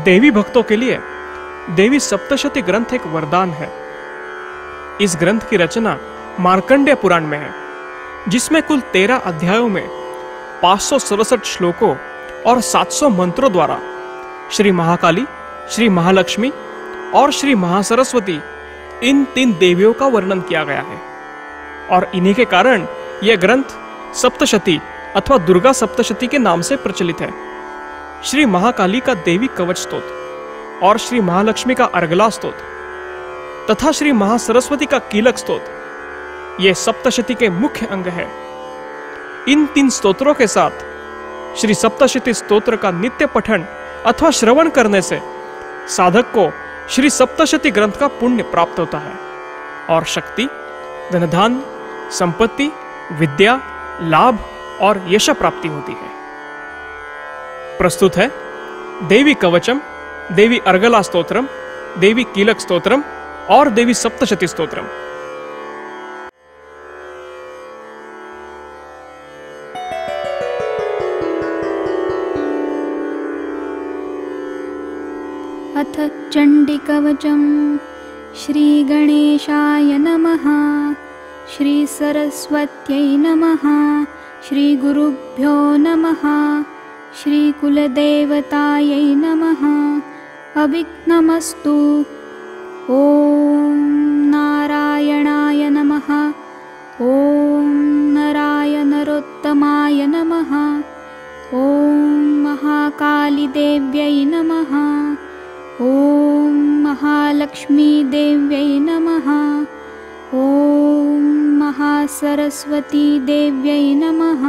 देवी भक्तों के लिए देवी सप्तशती ग्रंथ एक वरदान है। इस ग्रंथ की रचना मार्कंडेय पुराण में है, जिसमें कुल 13 अध्यायों में 567 श्लोकों और 700 मंत्रों द्वारा श्री महाकाली, श्री महालक्ष्मी और श्री महासरस्वती इन 3 देवियों का वर्णन किया गया है। और इन्हीं के कारण यह ग्रंथ सप्तशती अथवा दुर्गा सप्तशती के नाम से प्रचलित है। श्री महाकाली का देवी कवच स्तोत्र और श्री महालक्ष्मी का अर्गला स्तोत्र तथा श्री महासरस्वती का कीलक स्तोत्र ये सप्तशती के मुख्य अंग है। इन 3 स्तोत्रों के साथ श्री सप्तशती स्तोत्र का नित्य पठन अथवा श्रवण करने से साधक को श्री सप्तशती ग्रंथ का पुण्य प्राप्त होता है और शक्ति, धनधान, संपत्ति, विद्या, लाभ और यश प्राप्ति होती है। प्रस्तुत है देवी कवचम, देवी अर्गला स्तोत्रम, देवी कीलक स्तोत्रम और देवी सप्तशती स्तोत्रम। अथ चण्डीकवचम्। श्री गणेशाय नमः। श्री सरस्वत्यै नमः। श्री गुरुभ्यो नमः। श्री कुलदेवतायै नमः। अभिघ्नमस्तु। ॐ नारायणाय नमः। ॐ नराय नरोत्तमाय नमः। ॐ महाकालीदेव्यै नमः। ॐ महालक्ष्मीदेव्यै नमः। ॐ महासरस्वतीदेव्यै नमः।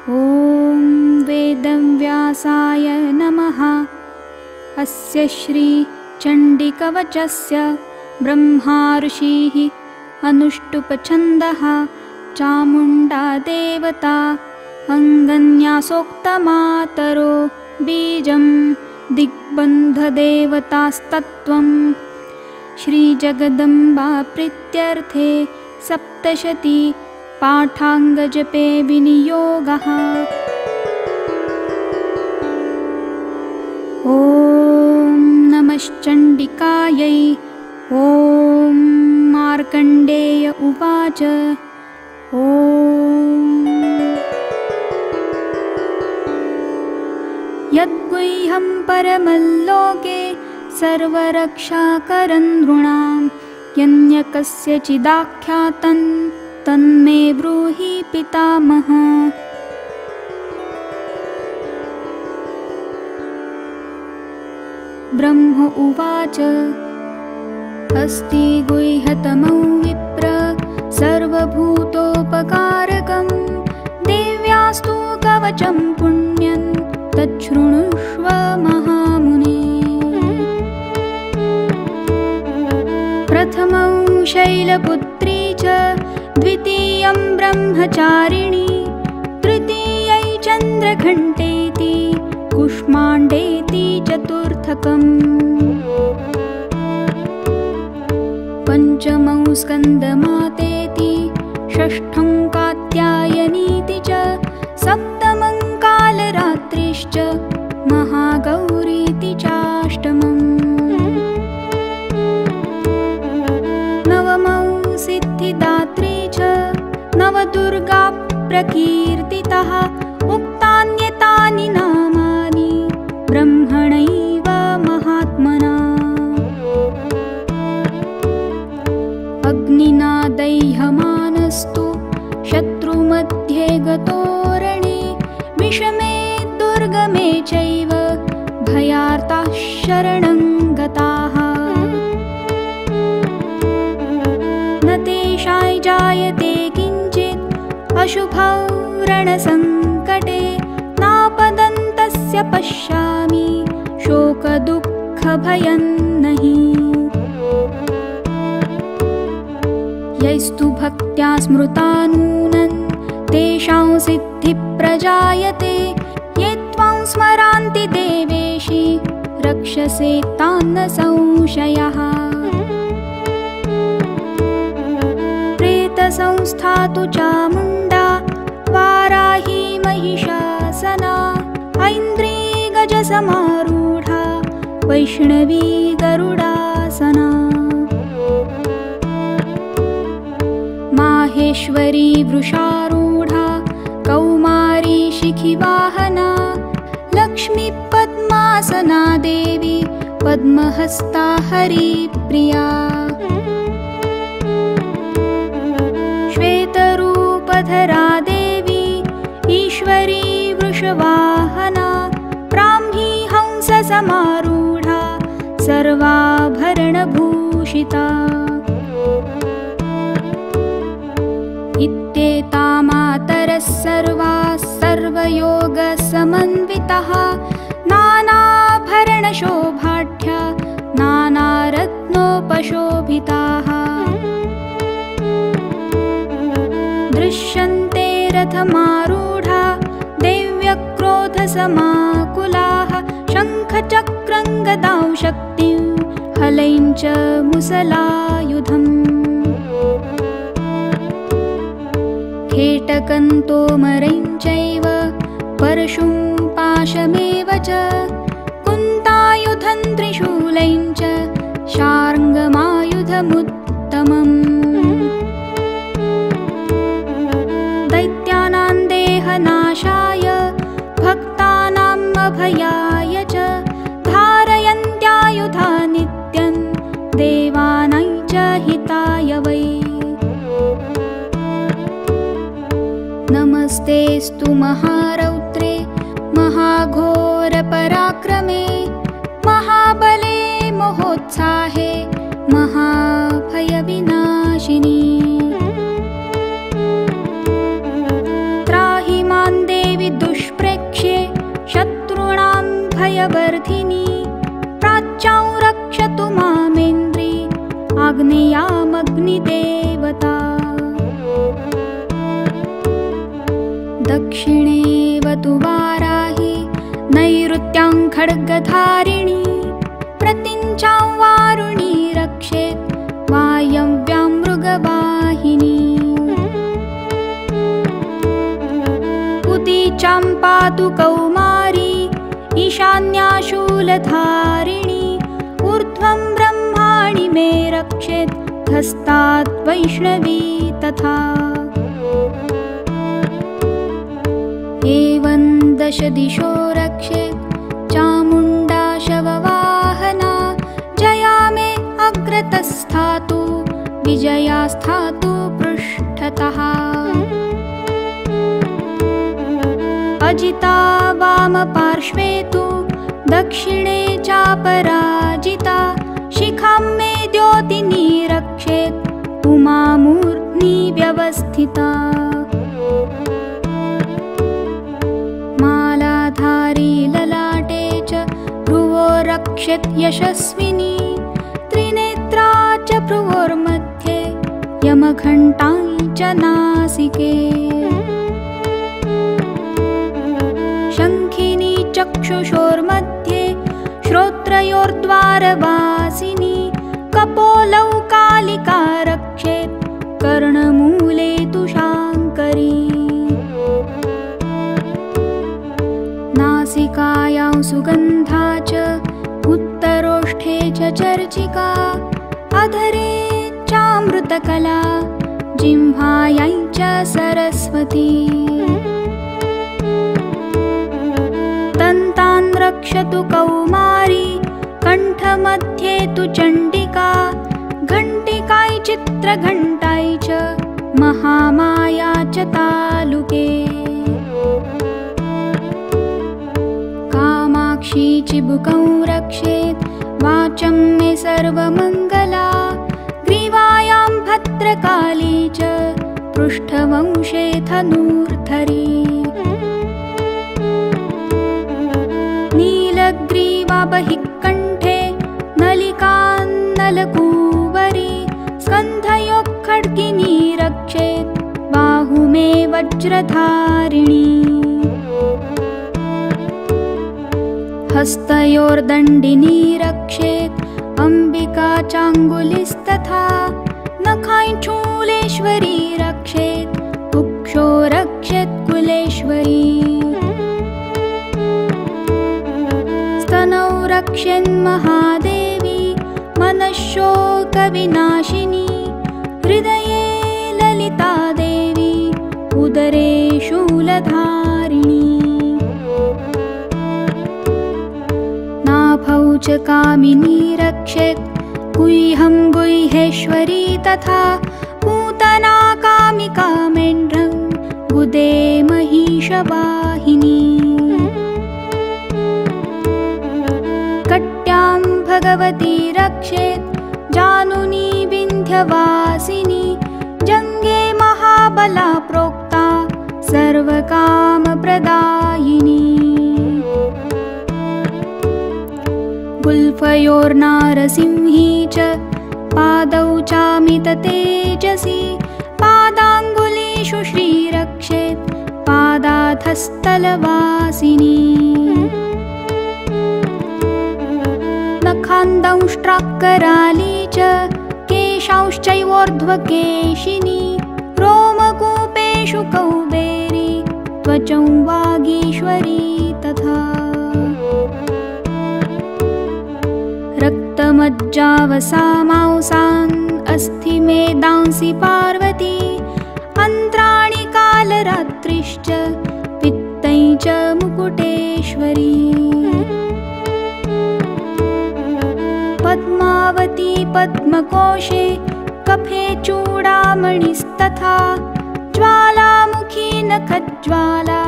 ॐ वेदव्यासाय नमः। अस्य श्री चण्डीकवचस्य ब्रह्मा ऋषिः अनुष्टुप्छन्दः चामुण्डा देवता अङ्गन्यासोक्तमातरो बीजं दिग्बन्धदेवतास्तत्त्वं। श्रीजगदम्बा प्रीत्यर्थे सप्तशती पाठाङ्गजपे विनियोगः। ॐ नमश्चण्डिकायै। ॐ मार्कण्डेय उवाच। ॐ यद्गुह्यं परमल्लोके सर्वरक्षाकरं नृणां यन्यकस्यचिदाख्यातं तन्मे ब्रूहि पितामह। ब्रह्म उवाच। अस्ति गुह्यतमं विप्र सर्वभूतोपकारकं देव्यास्तु कवचं पुण्यं तच्छृणुष्व महामुने। प्रथमं शैलपुत्री च द्वितीयं ब्रह्मचारिणी तृतीयै चन्द्रघण्टेति कुष्माण्डेति चतुर्थकम्। पंचमं स्कन्दमातेति षष्ठं कात्यायनीति च सप्तमं कालरात्रिश्च महागौरीति चाष्टमम्। नवमं सिद्धिदात्री च नवदुर्गा प्रकीर्तितः उक्तान्येतानि नामानि ब्रह्मणैव महात्मना। अग्निना दह्यमानस्तु शत्रुमध्ये गतोरणे विषमे दुर्गमे चैव भयार्ताः शरणं गताः। न तेषां जायते किञ्चित् अशुभौ रणसङ्कटे नापदन्तस्य पश्यामि शोकदुःखभयं नहि। यैस्तु भक्त्या स्मृता नूनं तेषां सिद्धिप्रजायते। ये त्वां स्मरन्ति देवेशि रक्षसे तान्न संशयः। प्रेतसंस्था तु चामुण्डा वाराही महिषासना ऐन्द्री गजसमारूढा वैष्णवी गरुडासना। माहेश्वरी वृषारूढा कौमारी शिखिवाहना। लक्ष्मी पद्मासना देवी पद्महस्ता हरिप्रिया। श्वेतरूपधरा देवी ईश्वरी वृषवाहना। ब्राह्मी हंससमारूढा सर्वाभरणभूषिता। इत्येता मातरः सर्वाः सर्वयोगसमन्विताः। नानाभरणशोभाढ्या नानारत्नोपशोभिताः। दृश्यन्ते रथमारूढा देव्यक्रोधसमाकुलाः। शङ्खचक्रं गदां शक्तिं हलैं च मुसलायुधम्। खेटकं तोमरं चैव परशुं पाशमेव च। कुन्तायुधं त्रिशूलं च शार्ङ्गमायुधमुत्तमम्। दैत्यानां देहनाशाय भक्तानाम् अभयाय च। धारयन्त्यायुधा नित्यं देवानां च हिताय वै। नमस्तेऽस्तु महारौद्रे महाघोरपराक्रमे। महाबले महोत्साहे महाभयविनाशिनी। त्राहि मां देवि दुष्प्रेक्ष्ये शत्रूणां भयवर्धिनी। प्राच्यां रक्षतु मामेन्द्री आग्नेयामग्निदेवता। दक्षिणेवतु वाराहि नैऋत्यां खड्गधारिणी। प्रत्यञ्चां वारुणी रक्षेत् वायव्यां मृगवाहिनी। उदीचां पातु कौमारी ईशान्या शूलधारिणी। ऊर्ध्वं ब्रह्माणि मे रक्षेत् हस्तात् वैष्णवी तथा। एवं दश दिशो रक्षेत् चामुण्डा शववाहना। जया मे अग्रतः स्थातु विजया स्थातु पृष्ठतः। अजिता वामपार्श्वे तु दक्षिणे चापराजिता। शिखां मे द्योतिनी रक्षेत् उमामूर्ध्नि व्यवस्थिता। मालाधारी ललाटे च भ्रुवो रक्षेत् यशस्विनी। त्रिनेत्रा च भ्रुवोर्मध्ये यमघण्टां च नासिके। शङ्खिनी चक्षुषोर्मध्ये श्रोत्रयोर्द्वारवासिनी। कपोलौ कालिका रक्षेत् कर्णमूले तु शाङ्करी। नासिकायां सुगन्धा च उत्तरोष्ठे च चर्चिका। अधरे चामृतकला जिह्वायां च सरस्वती। दन्तान् रक्षतु कौमारी कण्ठमध्ये तु चण्डिका। घण्टिकाय चित्रघण्टाय च महामाया च तालुके। कामाक्षी चिबुकं रक्षेत् वाचं मे सर्वमङ्गला। ग्रीवायां भद्रकाली च पृष्ठवंशे धनुर्धरी। नीलग्रीवा बहिः कण्ठे नलिकान्नलकूवरी। स्कन्धयोः खड्गिनी रक्षेत् बाहु मे वज्रधारिणी। हस्तयोर्दण्डिनी रक्षेत् अम्बिका चाङ्गुलिस्तथा। नखाय शूलेश्वरी रक्षेत् कुक्षो रक्षेत् कुलेश्वरी। स्तनौ रक्षेन्महादेवी मनश्शोकविनाशिनी हृदये ललिता देवी उदरे शूलधारिणी नाभौ च कामिनी रक्षेत् गुह्यं गुह्येश्वरी तथा पूतना कामिका मेढ्रं गुदे महिषवाहिनी कट्यां भगवती रक्षेत् जानुनी विन्ध्यवासिनी जङ्गे महाबला प्रोक्ता सर्वकामप्रदायिनी गुल्फयोर्नारसिंही च पादौ चामिततेजसी पादाङ्गुलीषु श्रीरक्षेत् पादाथस्थलवासिनी नखान्दंष्ट्राक्कराली च केशांश्चैवोर्ध्वकेशिनी रोमकूपेषु कौबेरी त्वचं वागीश्वरी तथा रक्तमज्जावसामांसान् अस्थिमेदांसि पार्वती अन्त्राणि कालरात्रिश्च पित्तै च मुकुटेश्वरी पद्मावती पद्मकोशे कफे चूडामणिस्तथा ज्वालामुखी नखज्वाला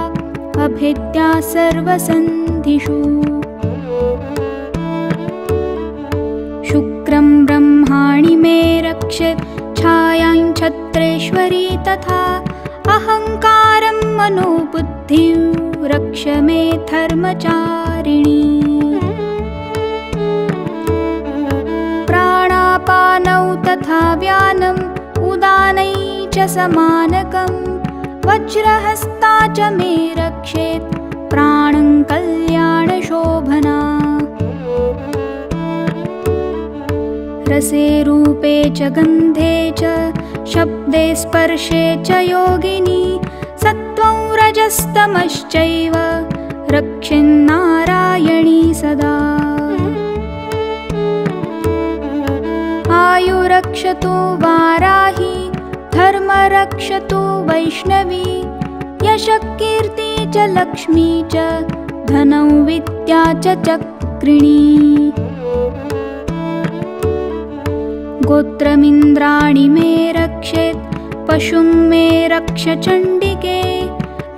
अभेद्या सर्वसन्धिषु शुक्रं ब्रह्माणि मे रक्षेत् छायां छत्रेश्वरी तथा अहङ्कारं मनोबुद्धिं रक्ष मे धर्मचारिणी प्राणापानौ तथा व्यानम् उदानै च समानकं वज्रहस्ता च मे रक्षेत् प्राणं कल्याणशोभना रसे रूपे च गन्धे च शब्दे स्पर्शे च योगिनी सत्त्वं रजस्तमश्चैव रक्षेन्नारायणी सदा आयुरक्षतु वाराही धर्मरक्षतु वैष्णवी यशकीर्ति च लक्ष्मी च धनं विद्या च चक्रिणी गोत्रमिन्द्राणि मे रक्षेत् पशुं मे रक्ष चण्डिके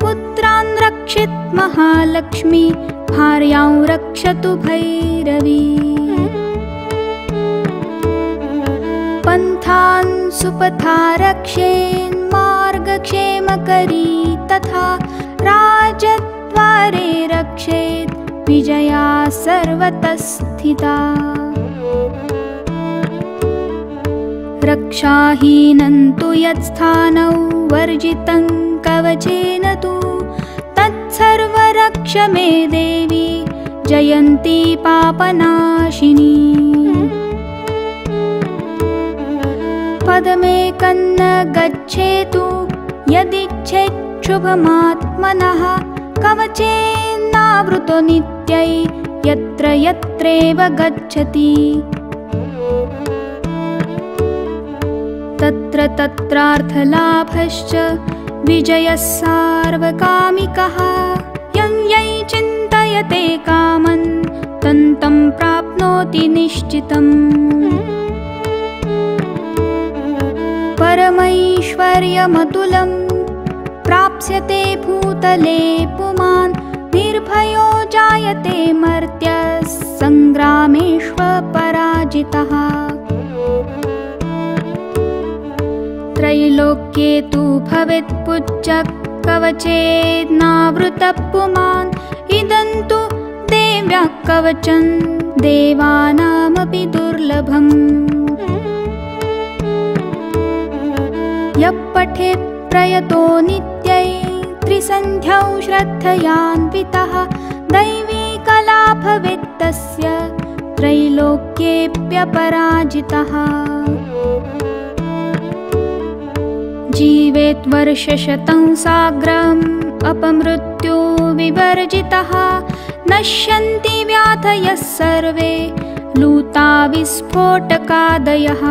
पुत्रान् रक्षेत् महालक्ष्मी भार्यां रक्षतु भैरवी पन्थान् सुपथा रक्षेन् मार्गक्षेमकरी तथा राजद्वारे रक्षेत् विजया सर्वतः स्थिता रक्षाहीनं तु यत्स्थानौ वर्जितं कवचेन तु तत्सर्वरक्ष मे देवी जयन्ती पापनाशिनी पदमेकं न गच्छेतु यदिच्छेच्छुभमात्मनः कवचेन्नावृतो नित्यै यत्र यत्रेव गच्छति तत्र तत्रार्थलाभश्च विजयः सार्वकामिकः यं यै चिन्तयते कामन् तं प्राप्नोति निश्चितम् परमैश्वर्यमतुलं प्राप्स्यते भूतले पुमान् निर्भयो जायते मर्त्यः सङ्ग्रामेष्वपराजितः त्रैलोक्ये तु भवेत्पुच्छः कवचेन्नावृतः पुमान् इदं तु देव्याः कवचं देवानामपि दुर्लभम् यः पठेत् प्रयतो नित्यै त्रिसन्ध्यौ श्रद्धयान्वितः दैवीकला भवेत् तस्य त्रैलोक्येऽप्यपराजितः जीवेत् वर्षशतं साग्रम् अपमृत्यो विवर्जितः नश्यन्ति व्याधयः सर्वे लूता विस्फोटकादयः।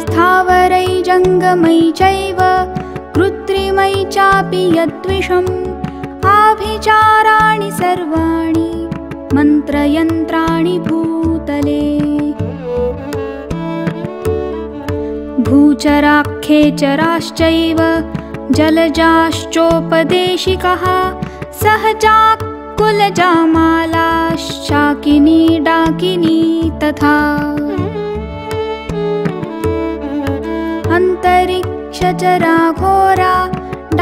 स्थावरै जङ्गमै चैव कृत्रिमै चापि यद्विषम् आभिचाराणि सर्वाणि मन्त्रयन्त्राणि भूतले। भूचराख्येचराश्चैव जलजाश्चोपदेशिकः सहजाः कुलजामालाश्चाकिनी डाकिनी तथा। अन्तरिक्षचराघोरा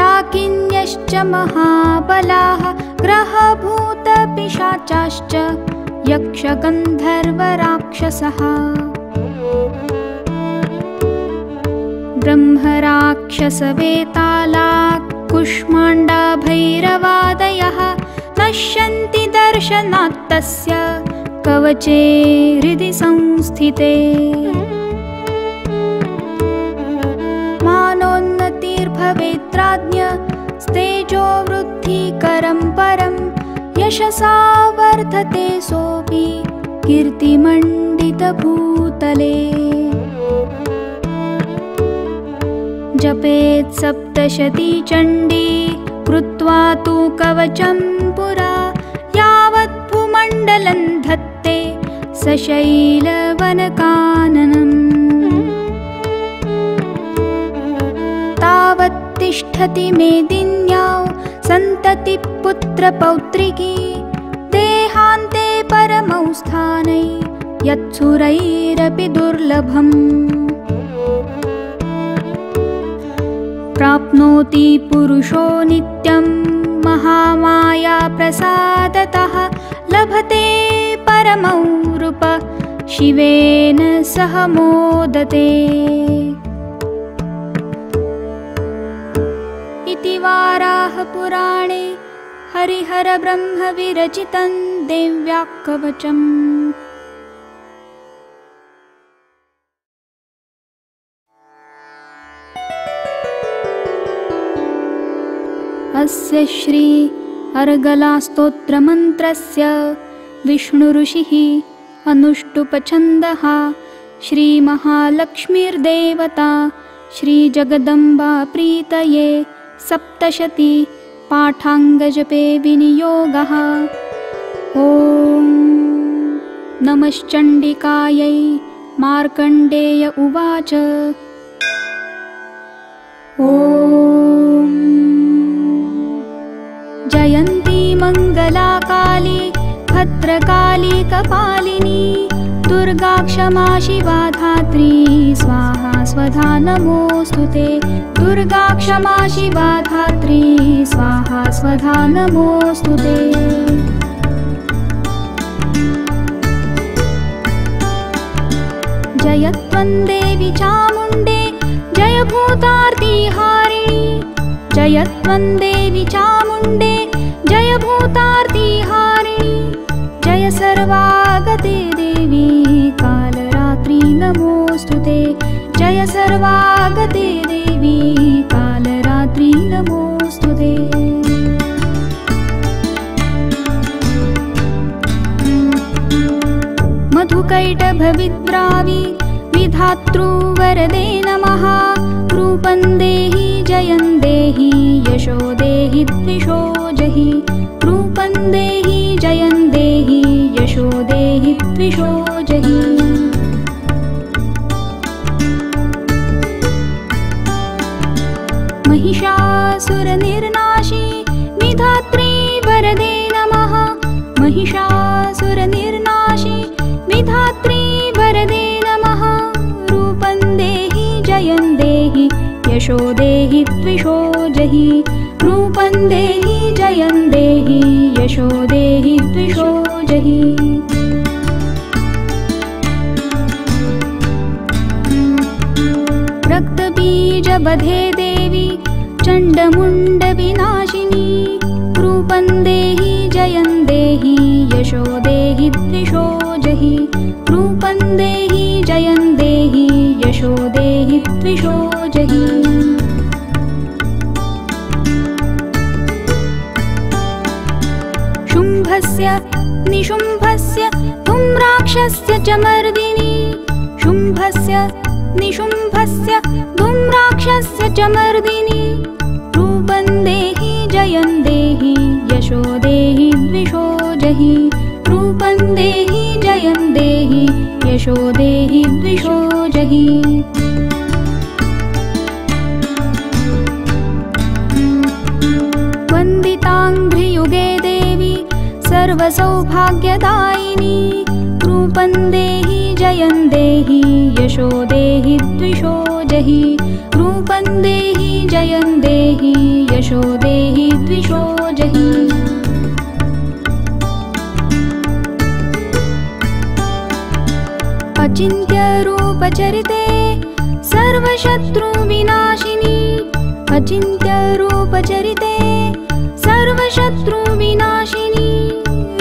डाकिन्यश्च महाबलाः ग्रहभूतपिशाचाश्च यक्षगन्धर्वराक्षसः। ब्रह्मराक्षसवेतालाः कुष्माण्डा भैरवादयः नश्यन्ति दर्शनात् तस्य कवचे हृदि संस्थिते। मानोन्नतिर्भवेत्राज्ञ स्तेजो वृद्धिकरं परं यशसा वर्धते सोऽपि कीर्तिमण्डितभूतले। जपेत् सप्तशती चण्डी कृत्वा तु कवचं पुरा यावत् भूमण्डलं धत्ते सशैलवनकाननम्। तावत् तिष्ठति मेदिन्यां सन्ततिपुत्रपौत्रिकी देहान्ते परमौ स्थानै यत्सुरैरपि दुर्लभम्। प्राप्नोति पुरुषो नित्यं महामाया प्रसादतः लभते परमौ रूप शिवेन सह मोदते। इति वाराहपुराणे हरिहरब्रह्मविरचितं देव्याः कवचम्। अस्य श्री अर्गलास्तोत्रमन्त्रस्य विष्णुऋषिः अनुष्टुप्छन्दः श्रीमहालक्ष्मीर्देवता श्रीजगदम्बा प्रीतये सप्तशती पाठाङ्गजपे विनियोगः। ॐ नमश्चण्डिकायै मार्कण्डेय उवाच। ॐ जयन्ती मङ्गलाकाली भद्रकाली कपालिनी दुर्गा क्षमा शिवा धात्री स्वाहा स्वधा नमोऽस्तुते। दुर्गा क्षमा शिवा धात्री स्वाहा स्वधा नमोऽस्तुते। जय त्वं देवी चामुण्डे जय भूतार्तिहारिणी। जय त्वं देवी चामुण्डे जय भूतार्तिहारिणी। जय सर्वागते देवी कालरात्रि नमोऽस्तुते। जय सर्वागते देवी कालरात्रि नमोऽस्तुते। मधुकैटभविद्रावि विधातृवरदे नमः। रूपं देहि जयं देहि यशो देहि द्विषो जहि। रूपं देहि जयं देहि यशो देहि द्विषो जहि। महिषासुरनिर्नाशी विधात्री वरदे नमः। महिषासुरनिर्नाशी विधात्री वरदे नमः। रूपं देहि जयं देहि यशो देहि द्विषो जहि। रूपं देहि जयं देहि यशो देहि द्विषो जहि। रक्तबीजवधे देवी चण्डमुण्डविनाशिनी। रूपं देहि जयं देहि यशो देहि द्विषो जहि। रूपं देहि जयं देहि यशो देहि द्विषो जहि। शुम्भस्य निशुम्भस्य धूम्राक्षस्य च मर्दिनी शुम्भस्य निशुम्भस्य धूम्राक्षस्य च मर्दिनी रूपं देहि जयं देहि यशो देहि द्विषो जहि रूपं देहि जयं देहि यशो देहि द्विषो जहि वन्दिताङ्घ्रियुगे देवी सर्वसौभाग्यदायिनी रूपं देहि जयं देहि यशो देहि द्विषो जहि रूपं देहि जयं देहि यशो देहि द्विषो जहि अचिन्त्यरूपचरिते सर्वशत्रुविनाशिनी अचिन्त्यरूपचरिते सर्वशत्रुविनाशिनी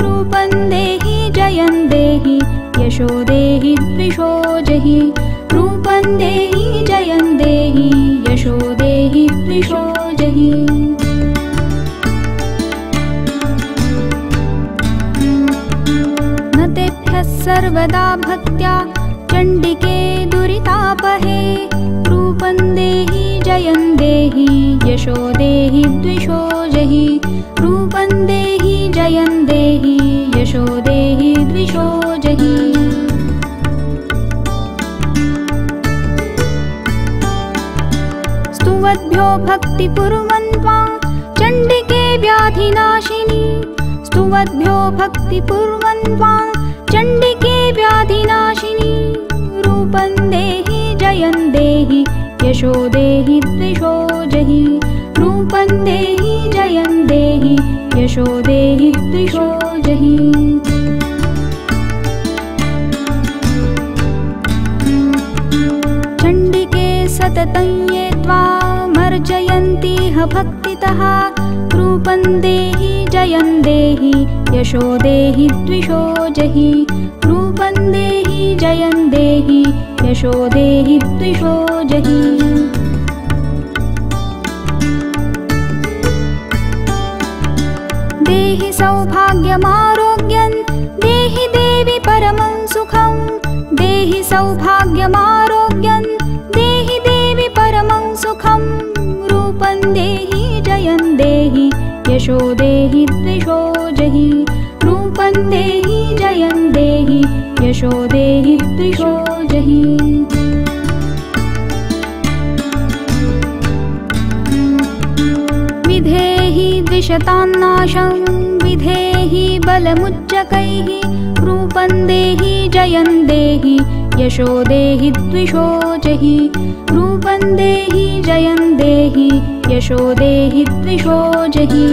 रूपं देहि जयं देहि यशो देहि द्विषो जहि रूपं देहि जयं देहि यशो देहि द्विषो जहि न तेभ्यः सर्वदा भक्त्या चण्डिके दुरितापहे रूपं देहि जयं देहि यशो देहि द्विषो जहि रूपं देहि जयं देहि यशो देहि द्विषो जहि स्तुवद्भ्यो भक्तिपूर्वं त्वां चण्डिके व्याधिनाशिनी स्तुवद्भ्यो भक्तिपूर्वं त्वां चण्डिके व्याधिनाशिनी रूपं देहि जयं देहि यशो देहि द्विषो जहि रूपं देहि जयं देहि यशो देहि द्विषो जहि चण्डिके सततं ये त्वामर्चयन्तीह भक्तितः रूपं देहि जयं देहि यशो देहि द्विषो जहि रूपं देहि जयं देहि यशो देहि द्विषो जहि देहि सौभाग्यमारोग्यं देहि देवि परमं सुखं देहि सौभाग्यमारोग्यं देहि देवि परमं सुखं रूपं देहि जयं देहि यशो देहि द्विषो जहि रूपं देहि जयं देहि यशो देहि द्विषो जहि विधेहि द्विषतान्नाशं विधेहि बलमुच्चकैः रूपं देहि जयं देहि यशो देहि द्विषो जहि रूपं देहि जयं देहि यशो देहि द्विषो जहि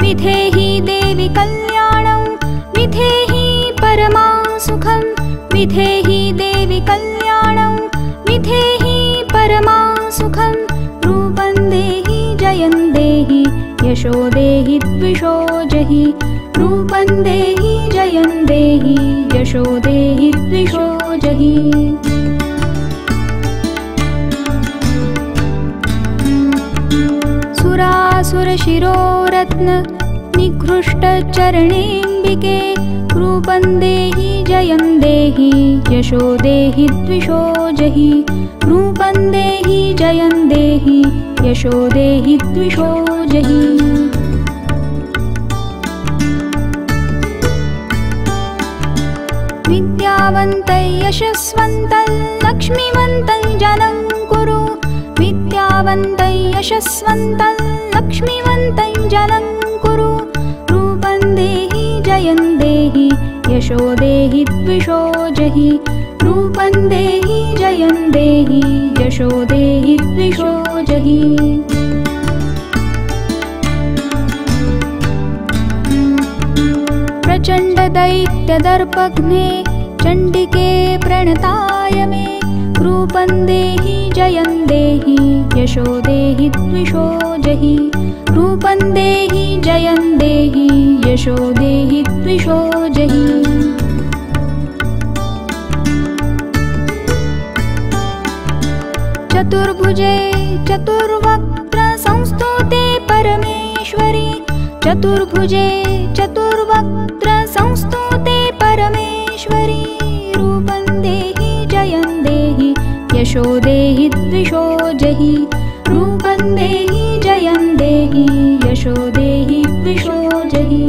विधेहि देवि कल्याणं विधेहि परमां सुखं विधेहि देवि कल्याणं विधेहि परमां सुखं रूपं देहि जयं देहि यशो देहि द्विषो जहि रूपं देहि जयं देहि यशो देहि द्विषो जहि सुरासुरशिरोरत्न निकृष्टचरणेऽम्बिके रूपं देहि जयं देहि यशो देहि द्विषो जहि रूपं देहि जयं देहि यशो देहि द्विषो जहि विद्यावन्तं यशस्वन्तं लक्ष्मीवन्तं जनं कुरु विद्यावन्तं यशस्वन्तं लक्ष्मीवन्तं जनं कुरु रूपं देहि जयं देहि यशो देहि द्विषो जहि रूपं देहि जयं देहि यशो देहि द्विषो जहि प्रचण्डदैत्यदर्पघ्ने चण्डिके प्रणताय मे रूपं देहि जयं देहि यशो देहि द्विषो जहि रूपं देहि जयं देहि यशो देहि द्विषो जहि चतुर्भुजे चतुर्वक्त्र परमेश्वरी चतुर्भुजे चतुर्वक्त्र संस्तुते परमेश्वरी रूपं देहि जयं देहि यशो देहि द्विषो जहि रूपं देहि जयं देहि यशो देहि द्विषो जहि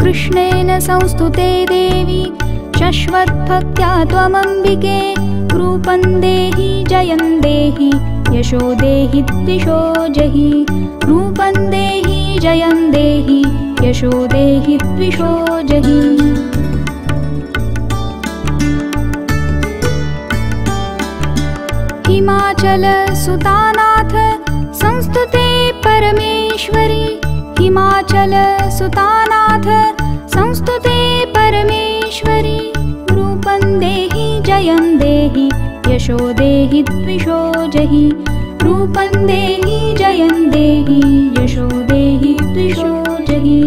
कृष्णेन संस्तुते देवी शश्वद्भक्त्या त्वमम्बिके रूपं देहि जयं देहि यशो देहि द्विषो जहि रूपं देहि जयं देहि यशो देहि द्विषो जहि हिमाचल सुतानाथ संस्तुते परमेश्वरी हिमाचल सुतानाथ संस्तुते परमेश्वरी रूपं देहि जयं देहि यशो देहि द्विषो जहि रूपं देहि जयं देहि यशो देहि द्विषो जहि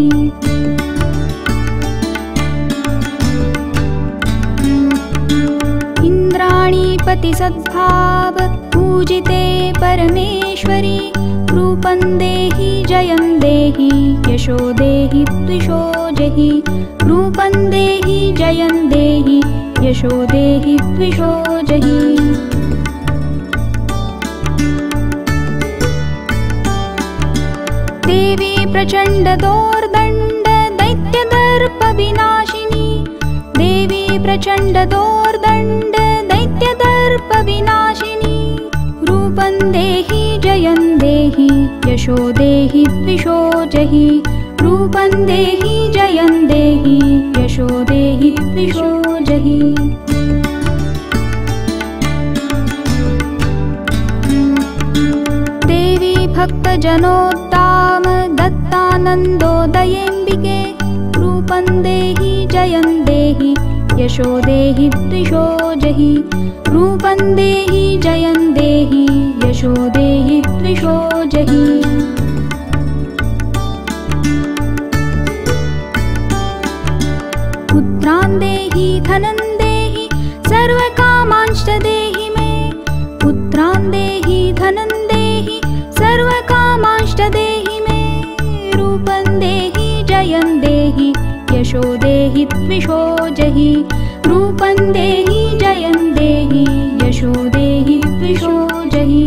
इंद्राणीपति सद्भाव पूजिते परमेश्वरी रूपं देहि जयं देहि यशो देहि द्विषो जहि रूपं देहि जयं देहि यशो देहि द्विषो जहि देवी प्रचंड दोर्दंड दैत्यदर्प विनाशिनी देवी प्रचंड दोर्दंड दैत्यदर्प विनाशिनी रूपं देहि जयं देहि यशो देहि द्विषो जहि रूपं देहि जयं देहि यशो देहि द्विषो जहि देवी भक्तजनोत्ताम दत्तानन्दोदयेऽम्बिके रूपं देहि जयं देहि यशो देहि द्विषो जहि रूपं देहि जयं देहि यशो देहि द्विषो जहि पुत्रान् देहि धनं देहि सर्वकामांश्च देहि मे पुत्रान् देहि धनं देहि सर्वकामांश्च देहि मे रूपं देहि जयं देहि यशो देहि द्विषो जहि रूपं देहि जयं देहि यशो देहि द्विषो जहि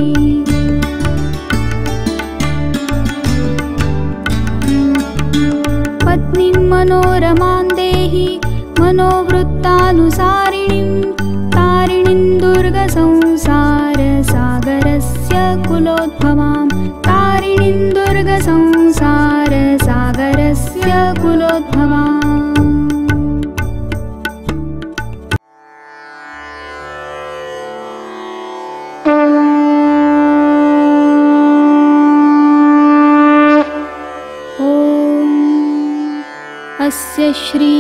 पत्नीं मनोरमां देहि मनोवृत्तानुसारिणीं तारिणीं दुर्गसंसारसागरस्य कुलोद्भवां तारिणीं दुर्गसंसारसागरस्य कुलोद्भवाम् अस्य श्री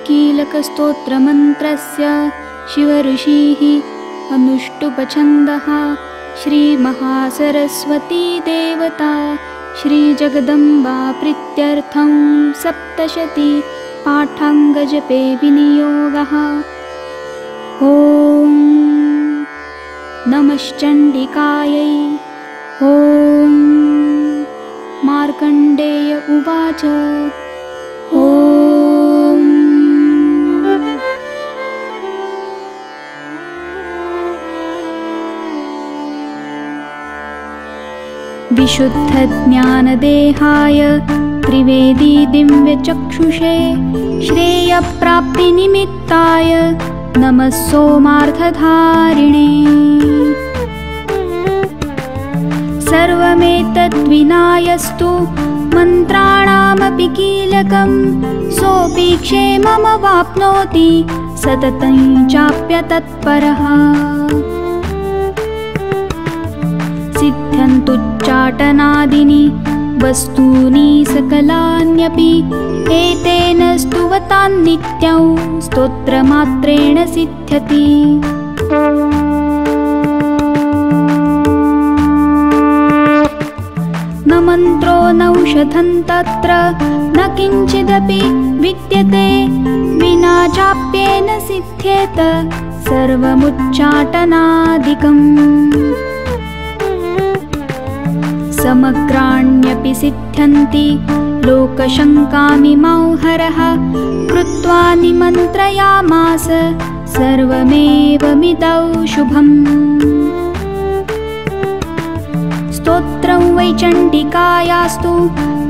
कीलकस्तोत्रमन्त्रस्य शिवऋषिः अनुष्टुपछन्दः श्रीमहासरस्वती देवता श्रीजगदम्बा प्रीत्यर्थं सप्तशती पाठाङ्गजपे विनियोगः। ॐ नमश्चण्डिकायै। ॐ मार्कण्डेय उवाच। ॐ विशुद्धज्ञानदेहाय त्रिवेदी दिव्यचक्षुषे श्रेयप्राप्तिनिमित्ताय नमः सोमार्थधारिणे। सर्वमेतद्विनायस्तु मन्त्राणामपि कीलकं सोऽपि क्षेममवाप्नोति सततं चाप्यतत्परः। सिद्ध्यन्तुच्चाटनादीनि वस्तूनि सकलान्यपि एतेन स्तुवतान्नित्यं स्तोत्रमात्रेण सिद्ध्यति। न मन्त्रो नौषधं तत्र न किञ्चिदपि विद्यते विना चाप्येन सिद्ध्येत सर्वमुच्चाटनादिकम् समग्राण्यपि सिद्ध्यन्ति लोकशङ्कामिमौ हरः कृत्वा निमन्त्रयामास सर्वमेवमिदौ शुभम् स्तोत्रं वै चण्डिकायास्तु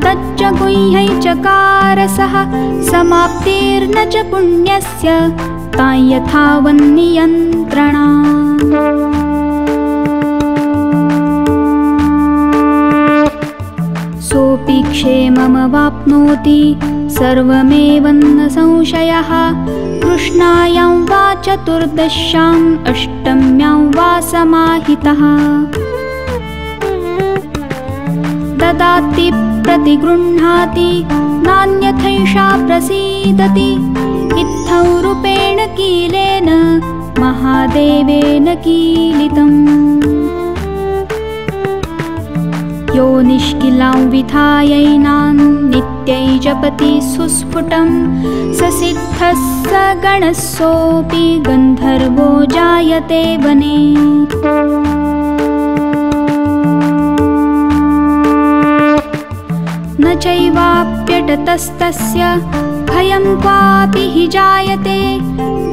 तच्च गुह्यै चकारसः समाप्तिर्न च पुण्यस्य तां यथावन्नियन्त्रणा सोऽपि क्षेममवाप्नोति सर्वमेवन्न संशयः कृष्णायां वा चतुर्दश्याम् अष्टम्यां वा समाहितः ददाति प्रतिगृह्णाति नान्यथैषा प्रसीदति इत्थं रूपेण कीलेन महादेवेन कीलितम् यो निष्किलां विधायैनां नित्यै जपति सुस्फुटं स सिद्धः स गणः सोऽपि गन्धर्वो जायते वने न चैवाप्यटतस्तस्य भयं क्वापि हि जायते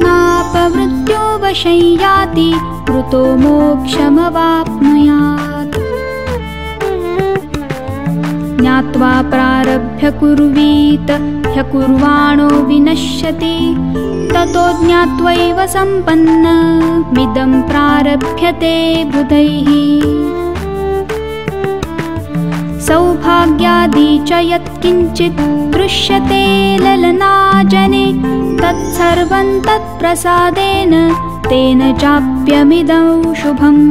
नापमृत्यो वशं याति कृतो मोक्षमवाप्नुयात् ज्ञात्वा प्रारभ्य कुर्वीत ह्यकुर्वाणो विनश्यति ततो ज्ञात्वैव सम्पन्नमिदं प्रारभ्यते बुधैः सौभाग्यादि च यत्किञ्चित् दृश्यते ललनाजने तत्सर्वं तत्प्रसादेन तेन चाप्यमिदं शुभम्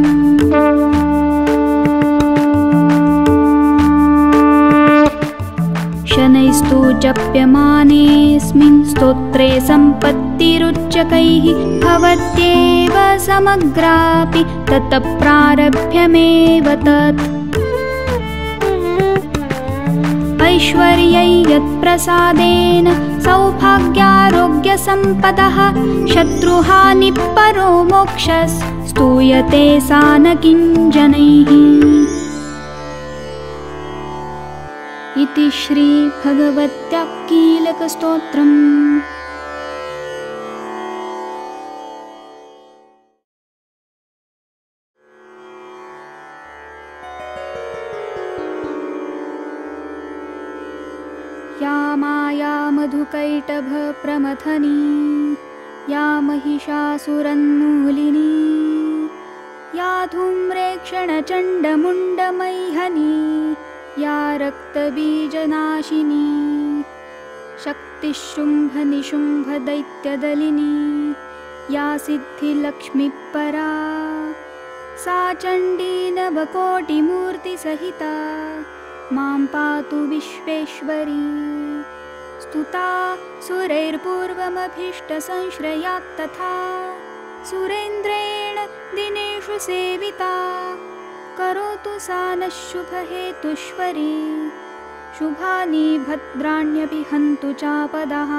शनैस्तु जप्यमानेऽस्मिन् स्तोत्रे सम्पत्तिरुच्चकैः भवत्येव समग्रापि ततः प्रारभ्यमेव तत् ऐश्वर्यै यत्प्रसादेन सौभाग्यारोग्यसम्पदः शत्रुहानिपरो मोक्षस्तूयते सा न किञ्जनैः इति श्रीभगवद्वाक्कीलकस्तोत्रम्। या माया मधुकैटभ प्रमथनी या महिषासुरन्मूलिनी या धूम्रेक्षणचण्डमुण्डमैहनी या रक्तबीजनाशिनी शक्तिशुम्भनिशुम्भदैत्यदलिनी या सिद्धिलक्ष्मीपरा सा चण्डी नवकोटिमूर्तिसहिता मां पातु विश्वेश्वरी स्तुता सुरैर्पूर्वमभीष्टसंश्रयात् तथा सुरेन्द्रेण दिनेषु सेविता करोतु सा नः शुभहेतुष्वरी शुभानि भद्राण्यपि हन्तु चापदः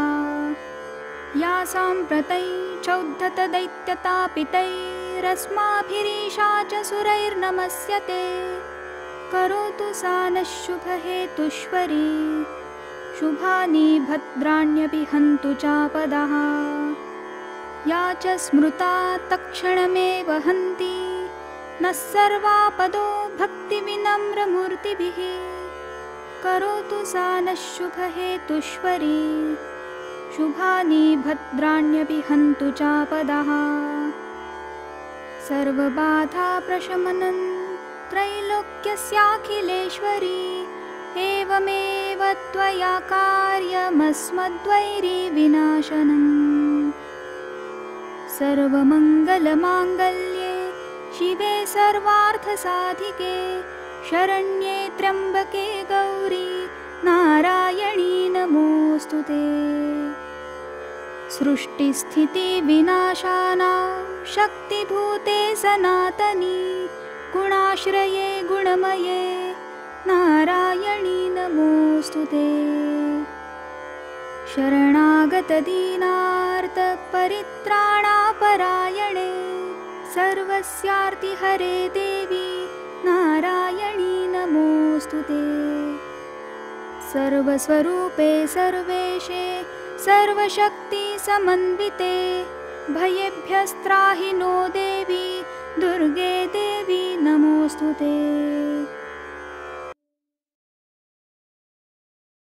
या साम्प्रतै चौद्धतदैत्यतापितैरस्माभिरीशा च सुरैर्नमस्यते करोतु सा नः शुभहेतुष्वरी शुभानि भद्राण्यपि हन्तु चापदः या च स्मृता तत्क्षणमेव हन्ति नः सर्वापदो भक्तिविनम्रमूर्तिभिः करोतु सा नः शुभहेतुष्वरी शुभानि भद्राण्यपि हन्तु चापदः सर्वबाधाप्रशमनं त्रैलोक्यस्याखिलेश्वरी एवमेव त्वया कार्यमस्मद्वैरिविनाशनम् सर्वमङ्गलमाङ्गल्ये शिवे सर्वार्थसाधिके शरण्ये त्र्यम्बके गौरी नारायणी नमोऽस्तुते सृष्टिस्थितिविनाशानां शक्तिभूते सनातनी गुणाश्रये गुणमये नारायणी नमोऽस्तुते शरणागतदीनार्तपरित्राणापरायणे सर्वस्यार्तिहरे देवी नारायणी नमोऽस्तु ते। सर्वस्वरूपे सर्वेशे सर्वशक्तिसमन्विते भयेभ्यस्त्राहि नो देवी दुर्गे देवी नमोऽस्तु ते।